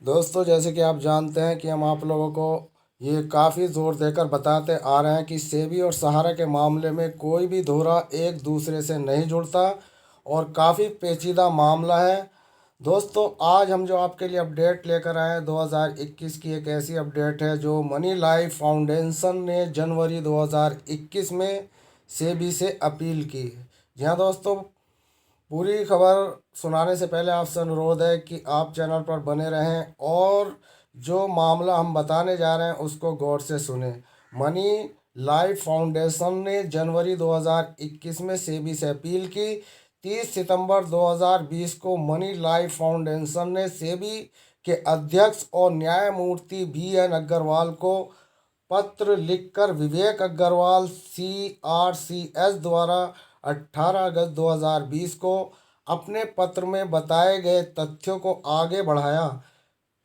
दोस्तों, जैसे कि आप जानते हैं कि हम आप लोगों को ये काफ़ी ज़ोर देकर बताते आ रहे हैं कि सेबी और सहारा के मामले में कोई भी धोरा एक दूसरे से नहीं जुड़ता और काफ़ी पेचीदा मामला है। दोस्तों, आज हम जो आपके लिए अपडेट लेकर आए हैं 2021 की एक ऐसी अपडेट है जो मनी लाइफ फाउंडेशन ने जनवरी 2021 में सेबी से अपील की। जी हाँ दोस्तों, पूरी खबर सुनाने से पहले आपसे अनुरोध है कि आप चैनल पर बने रहें और जो मामला हम बताने जा रहे हैं उसको गौर से सुने। मनी लाइफ फाउंडेशन ने जनवरी 2021 में सेबी से अपील की। 30 सितंबर 2020 को मनी लाइफ फाउंडेशन ने सेबी के अध्यक्ष और न्यायमूर्ति BN अग्रवाल को पत्र लिखकर विवेक अग्रवाल CRCS द्वारा 18 अगस्त 2020 को अपने पत्र में बताए गए तथ्यों को आगे बढ़ाया।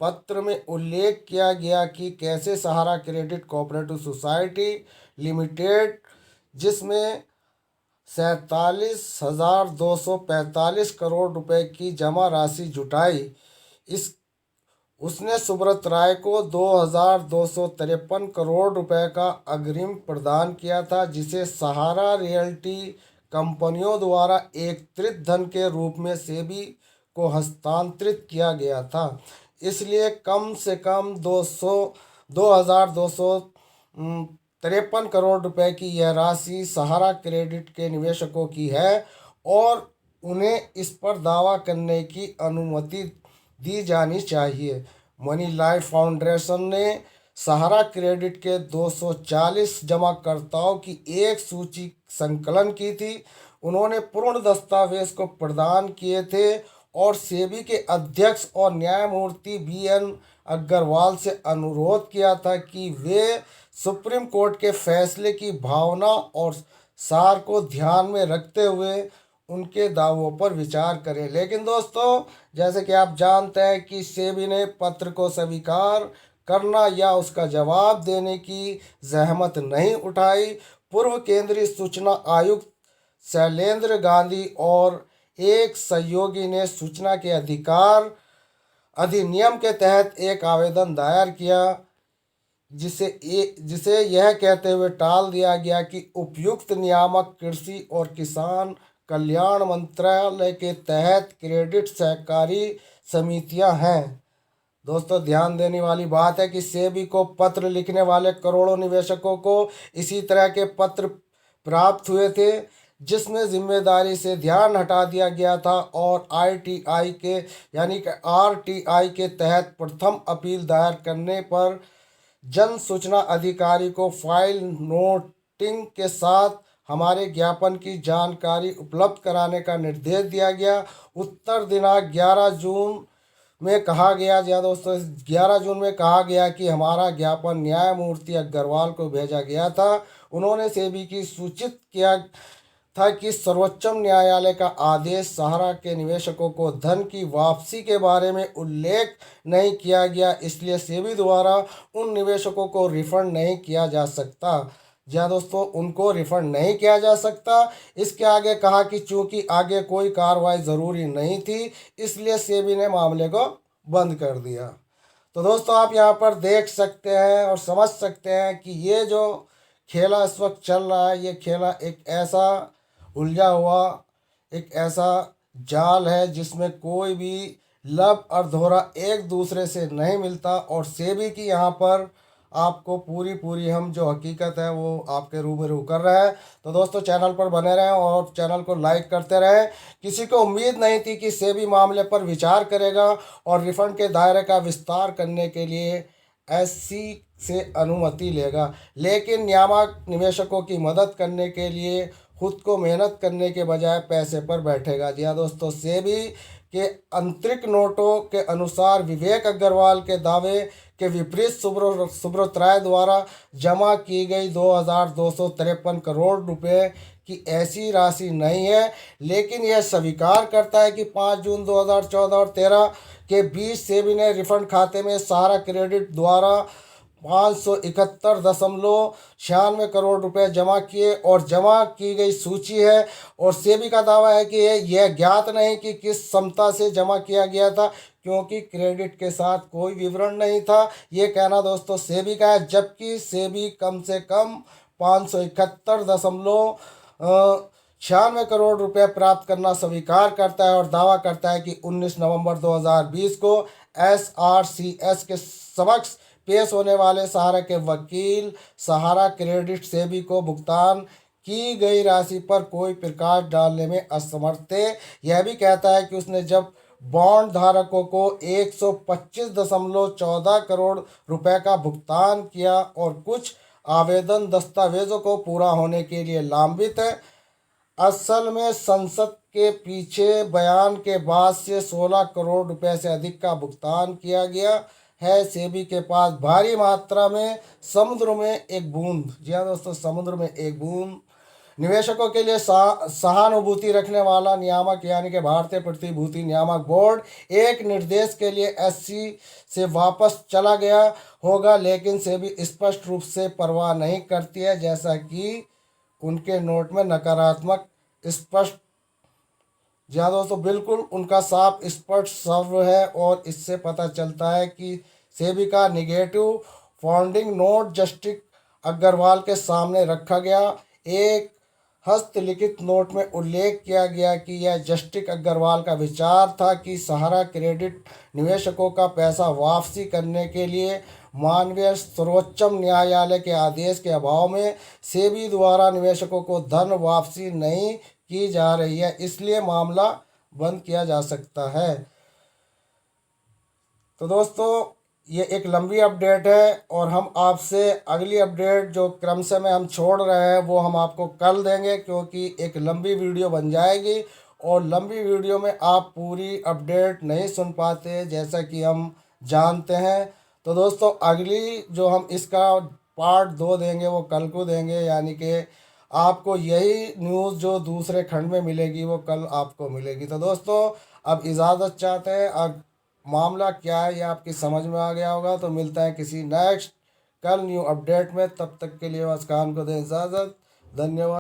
पत्र में उल्लेख किया गया कि कैसे सहारा क्रेडिट कोऑपरेटिव सोसाइटी लिमिटेड, जिसमें 47,245 करोड़ रुपए की जमा राशि जुटाई, इस उसने सुब्रत राय को 2,253 करोड़ रुपए का अग्रिम प्रदान किया था, जिसे सहारा रियल्टी कंपनियों द्वारा एकत्रित धन के रूप में सेबी को हस्तांतरित किया गया था। इसलिए कम से कम 2,253 करोड़ रुपए की यह राशि सहारा क्रेडिट के निवेशकों की है और उन्हें इस पर दावा करने की अनुमति दी जानी चाहिए। मनी लाइफ फाउंडेशन ने सहारा क्रेडिट के 240 जमाकर्ताओं की एक सूची संकलन की थी। उन्होंने पूर्ण दस्तावेज को प्रदान किए थे और सेबी के अध्यक्ष और न्यायमूर्ति BN अग्रवाल से अनुरोध किया था कि वे सुप्रीम कोर्ट के फैसले की भावना और सार को ध्यान में रखते हुए उनके दावों पर विचार करें। लेकिन दोस्तों, जैसे कि आप जानते हैं कि सेबी ने पत्र को स्वीकार करना या उसका जवाब देने की जहमत नहीं उठाई। पूर्व केंद्रीय सूचना आयुक्त शैलेंद्र गांधी और एक सहयोगी ने सूचना के अधिकार अधिनियम के तहत एक आवेदन दायर किया, जिसे यह कहते हुए टाल दिया गया कि उपयुक्त नियामक कृषि और किसान कल्याण मंत्रालय के तहत क्रेडिट सहकारी समितियां हैं। दोस्तों, ध्यान देने वाली बात है कि सेबी को पत्र लिखने वाले करोड़ों निवेशकों को इसी तरह के पत्र प्राप्त हुए थे, जिसमें जिम्मेदारी से ध्यान हटा दिया गया था और ITI के यानी कि RTI के तहत प्रथम अपील दायर करने पर जन सूचना अधिकारी को फाइल नोटिंग के साथ हमारे ज्ञापन की जानकारी उपलब्ध कराने का निर्देश दिया गया। उत्तर दिनांक 11 जून में कहा गया, या दोस्तों 11 जून में कहा गया कि हमारा ज्ञापन न्यायमूर्ति अग्रवाल को भेजा गया था। उन्होंने सेबी की सूचित किया था कि सर्वोच्च न्यायालय का आदेश सहारा के निवेशकों को धन की वापसी के बारे में उल्लेख नहीं किया गया, इसलिए सेबी द्वारा उन निवेशकों को रिफंड नहीं किया जा सकता। जी हाँ दोस्तों, उनको रिफंड नहीं किया जा सकता। इसके आगे कहा कि चूंकि आगे कोई कार्रवाई ज़रूरी नहीं थी, इसलिए सेबी ने मामले को बंद कर दिया। तो दोस्तों, आप यहाँ पर देख सकते हैं और समझ सकते हैं कि ये जो खेला इस वक्त चल रहा है, ये खेला एक ऐसा उलझा हुआ, एक ऐसा जाल है जिसमें कोई भी लब और धोरा एक दूसरे से नहीं मिलता। और सेबी की यहाँ पर आपको पूरी हम जो हकीकत है वो आपके रूबरू कर रहे हैं। तो दोस्तों, चैनल पर बने रहें और चैनल को लाइक करते रहें। किसी को उम्मीद नहीं थी कि सेबी मामले पर विचार करेगा और रिफंड के दायरे का विस्तार करने के लिए SC से अनुमति लेगा, लेकिन नियामक निवेशकों की मदद करने के लिए खुद को मेहनत करने के बजाय पैसे पर बैठेगा। जी हाँ दोस्तों, सेबी के आंतरिक नोटों के अनुसार विवेक अग्रवाल के दावे के विपरीत सुब्रत राय द्वारा जमा की गई 2,253 करोड़ रुपए की ऐसी राशि नहीं है, लेकिन यह स्वीकार करता है कि 5 जून 2014 और 13 के बीच सेबी ने रिफंड खाते में सहारा क्रेडिट द्वारा 571.96 रुपये जमा किए और जमा की गई सूची है। और सेबी का दावा है कि यह ज्ञात नहीं कि किस क्षमता से जमा किया गया था, क्योंकि क्रेडिट के साथ कोई विवरण नहीं था। ये कहना दोस्तों सेबी का है, जबकि सेबी कम से कम 571.96 रुपये प्राप्त करना स्वीकार करता है और दावा करता है कि 19 नवंबर 2020 को SRCS के समक्ष पेश होने वाले सहारा के वकील सहारा क्रेडिट सेबी को भुगतान की गई राशि पर कोई प्रकाश डालने में असमर्थ थे। यह भी कहता है कि उसने जब बॉन्ड धारकों को 125.14 करोड़ रुपए का भुगतान किया और कुछ आवेदन दस्तावेजों को पूरा होने के लिए लंबित है। असल में संसद के पीछे बयान के बाद से 16 करोड़ रुपए से अधिक का भुगतान किया गया है। सेबी के पास भारी मात्रा में समुद्र में एक बूंद, जी हाँ दोस्तों, समुद्र में एक बूंद निवेशकों के लिए सहानुभूति रखने वाला नियामक यानी कि भारतीय प्रतिभूति नियामक बोर्ड एक निर्देश के लिए SC से वापस चला गया होगा, लेकिन सेबी स्पष्ट रूप से परवाह नहीं करती है, जैसा कि उनके नोट में नकारात्मक स्पष्ट, जी हाँ दोस्तों, बिल्कुल उनका साफ स्पष्ट शब्द है। और इससे पता चलता है कि सेबी का negative funding note justice Agarwal के सामने रखा गया। एक हस्तलिखित नोट में उल्लेख किया गया कि यह जस्टिस अग्रवाल का विचार था कि सहारा क्रेडिट निवेशकों का पैसा वापसी करने के लिए माननीय सर्वोच्च न्यायालय के आदेश के अभाव में सेबी द्वारा निवेशकों को धन वापसी नहीं की जा रही है, इसलिए मामला बंद किया जा सकता है। तो दोस्तों ये एक लंबी अपडेट है और हम आपसे अगली अपडेट जो क्रमशः में हम छोड़ रहे हैं वो हम आपको कल देंगे, क्योंकि एक लंबी वीडियो बन जाएगी और लंबी वीडियो में आप पूरी अपडेट नहीं सुन पाते, जैसा कि हम जानते हैं। तो दोस्तों अगली जो हम इसका पार्ट 2 देंगे वो कल को देंगे, यानी कि आपको यही न्यूज़ जो दूसरे खंड में मिलेगी वो कल आपको मिलेगी। तो दोस्तों अब इजाज़त चाहते हैं। अब मामला क्या है ये आपकी समझ में आ गया होगा। तो मिलता है किसी नेक्स्ट कल न्यू अपडेट में, तब तक के लिए मुस्कान को दें इजाज़त। धन्यवाद।